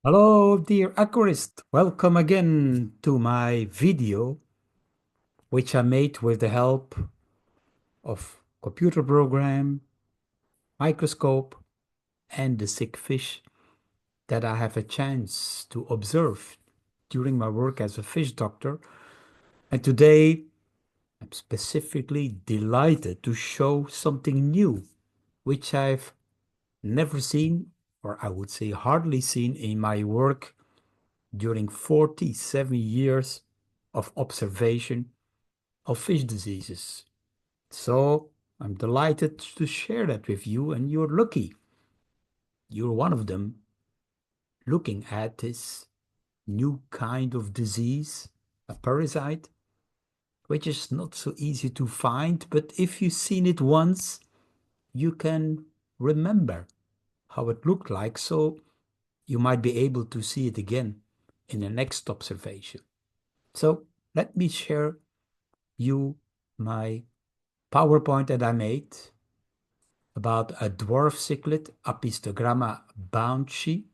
Hello, dear aquarist. Welcome again to my video, which I made with the help of computer program, microscope, and the sick fish that I have a chance to observe during my work as a fish doctor. And today, I'm specifically delighted to show something new, which I've never seen, or I would say hardly seen in my work during 47 years of observation of fish diseases. So I'm delighted to share that with you, and you're lucky. You're one of them looking at this new kind of disease, a parasite, which is not so easy to find, but if you've seen it once, you can remember how it looked like, so you might be able to see it again in the next observation. So let me share you my PowerPoint that I made about a dwarf cichlid, Apistogramma baenschi,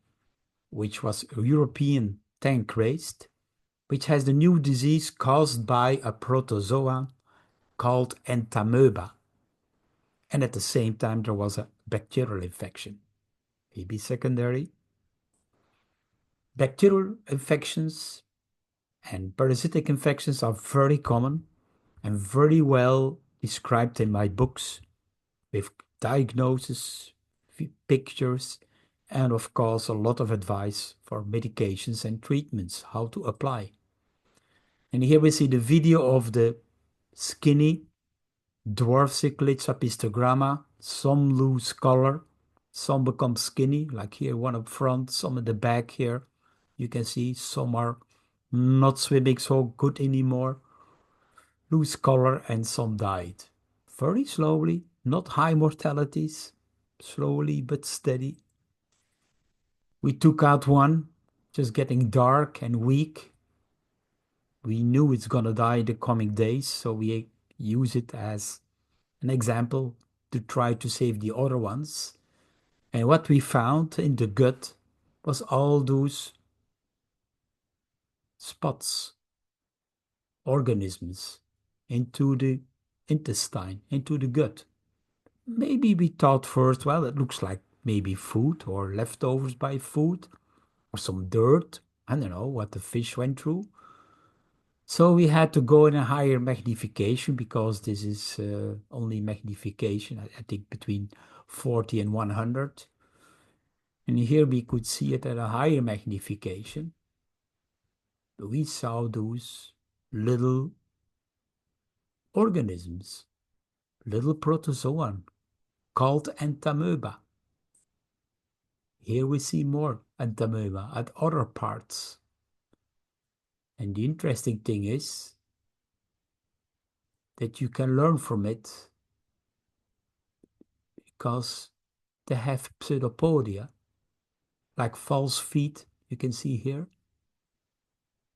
which was European tank raised, which has the new disease caused by a protozoan called Entamoeba. And at the same time, there was a bacterial infection, maybe secondary. Bacterial infections and parasitic infections are very common and very well described in my books with diagnosis, pictures, and of course, a lot of advice for medications and treatments, how to apply. And here we see the video of the skinny dwarf cichlids apistogramma. Some lose color, some become skinny, like here one up front, some at the back here. You can see some are not swimming so good anymore, lose color, and some died. Very slowly, not high mortalities, slowly but steady. We took out one, just getting dark and weak. We knew it's gonna die in the coming days, so we use it as an example to try to save the other ones. And what we found in the gut was all those spots, organisms into the intestine, into the gut. Maybe we thought first, well, it looks like maybe food or leftovers by food or some dirt. I don't know what the fish went through. So we had to go in a higher magnification because this is only magnification, I think between 40 and 100. And here we could see it at a higher magnification. We saw those little organisms, little protozoan called Entamoeba. Here we see more Entamoeba at other parts. And the interesting thing is that you can learn from it because they have pseudopodia, like false feet, you can see here.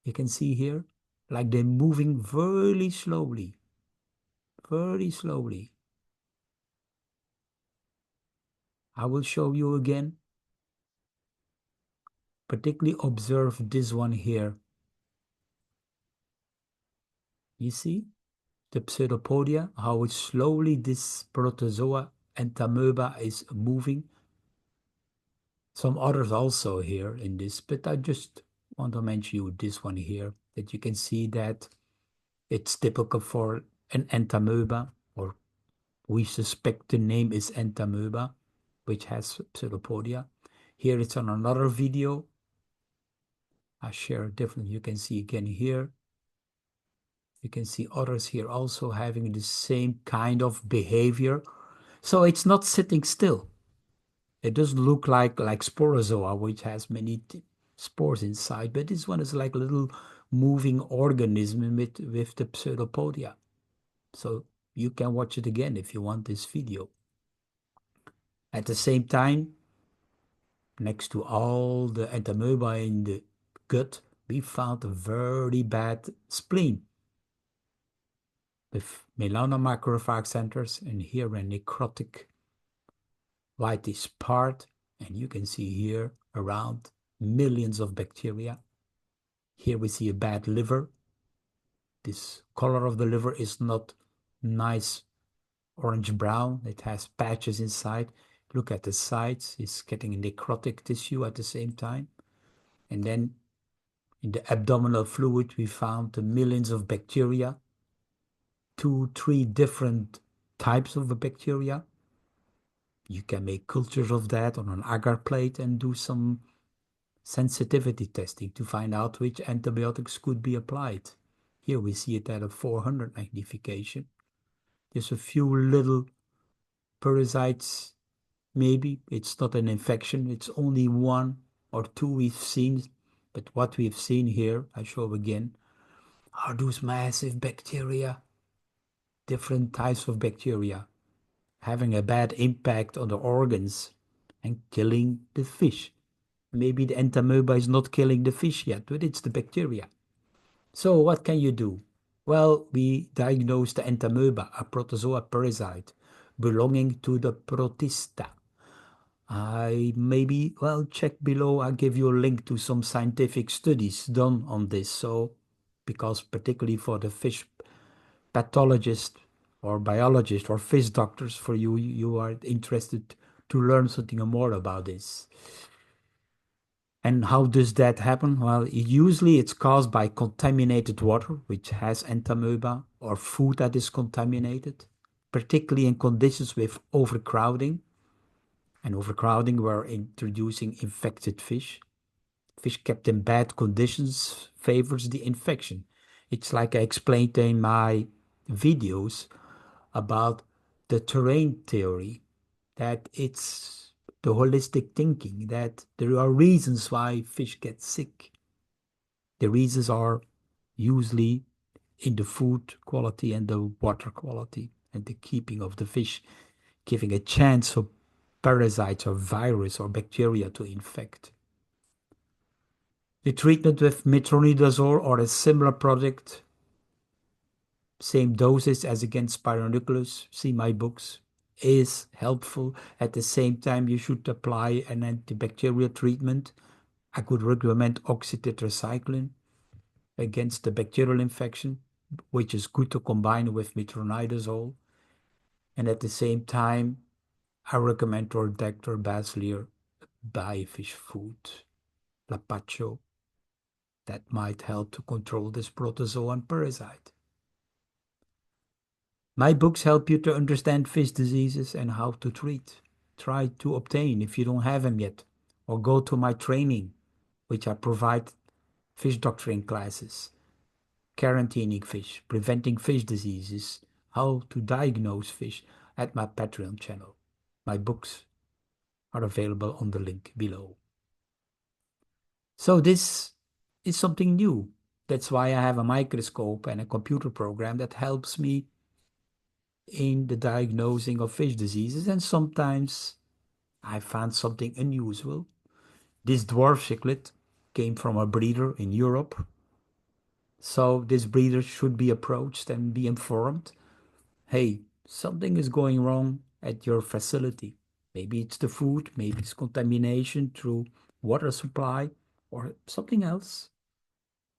You can see here, like they're moving very slowly, very slowly. I will show you again. Particularly observe this one here. You see the pseudopodia, how slowly this protozoa Entamoeba is moving. Some others also here in this, but I just want to mention you this one here, that you can see that it's typical for an Entamoeba, or we suspect the name is Entamoeba, which has pseudopodia. Here it's on another video. I share different, you can see again here. You can see others here also having the same kind of behavior. So it's not sitting still. It doesn't look like sporozoa, which has many spores inside, but this one is like a little moving organism with the pseudopodia. So you can watch it again if you want this video. At the same time, next to all the entamoeba in the gut, we found a very bad spleen with melanoma centers, and here a necrotic whitish part, and you can see here around millions of bacteria. Here we see a bad liver. This color of the liver is not nice orange brown. It has patches inside. Look at the sides. It's getting necrotic tissue at the same time. And then in the abdominal fluid, we found the millions of bacteria, 2, 3 different types of the bacteria. You can make cultures of that on an agar plate and do some sensitivity testing to find out which antibiotics could be applied. Here we see it at a 400 magnification. There's a few little parasites, maybe. It's not an infection. It's only 1 or 2 we've seen. But what we've seen here, I show again, are those massive bacteria, different types of bacteria, having a bad impact on the organs and killing the fish. Maybe the Entamoeba is not killing the fish yet, but it's the bacteria. So what can you do? Well, we diagnosed the Entamoeba, a protozoa parasite belonging to the Protista. Check below. I'll give you a link to some scientific studies done on this. So, because particularly for the fish pathologist or biologist or fish doctors, for you, you are interested to learn something more about this. And how does that happen? Well, usually it's caused by contaminated water, which has Entamoeba, or food that is contaminated, particularly in conditions with overcrowding. And overcrowding, we're introducing infected fish. Fish kept in bad conditions favors the infection. It's like I explained in my videos about the terrain theory, that it's the holistic thinking, that there are reasons why fish get sick. The reasons are usually in the food quality and the water quality and the keeping of the fish, giving a chance for parasites or virus or bacteria to infect. The treatment with Metronidazole or a similar product, same dosage as against Spironucleus, see my books, is helpful. At the same time, you should apply an antibacterial treatment. I could recommend Oxytetracycline against the bacterial infection, which is good to combine with Metronidazole. And at the same time, I recommend Dr. BASSLEER BIOFISH FOOD LAPACHO. That might help to control this protozoan parasite. My books help you to understand fish diseases and how to treat. Try to obtain if you don't have them yet, or go to my training, which I provide fish doctoring classes, quarantining fish, preventing fish diseases, how to diagnose fish at my Patreon channel. My books are available on the link below. So this is something new. That's why I have a microscope and a computer program that helps me in the diagnosing of fish diseases, and sometimes I found something unusual. This dwarf cichlid came from a breeder in Europe, so this breeder should be approached and be informed. Hey, something is going wrong at your facility. Maybe it's the food, maybe it's contamination through water supply, or something else.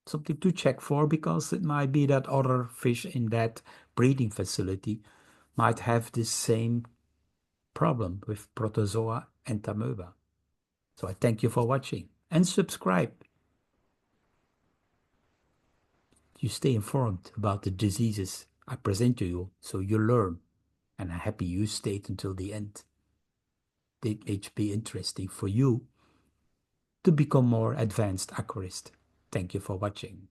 Something to check for, because it might be that other fish in that breeding facility might have this same problem with Protozoa and Entamoeba. So I thank you for watching and subscribe. You stay informed about the diseases I present to you, so you learn. And I'm happy you stayed until the end. It may be interesting for you to become more advanced aquarist. Thank you for watching.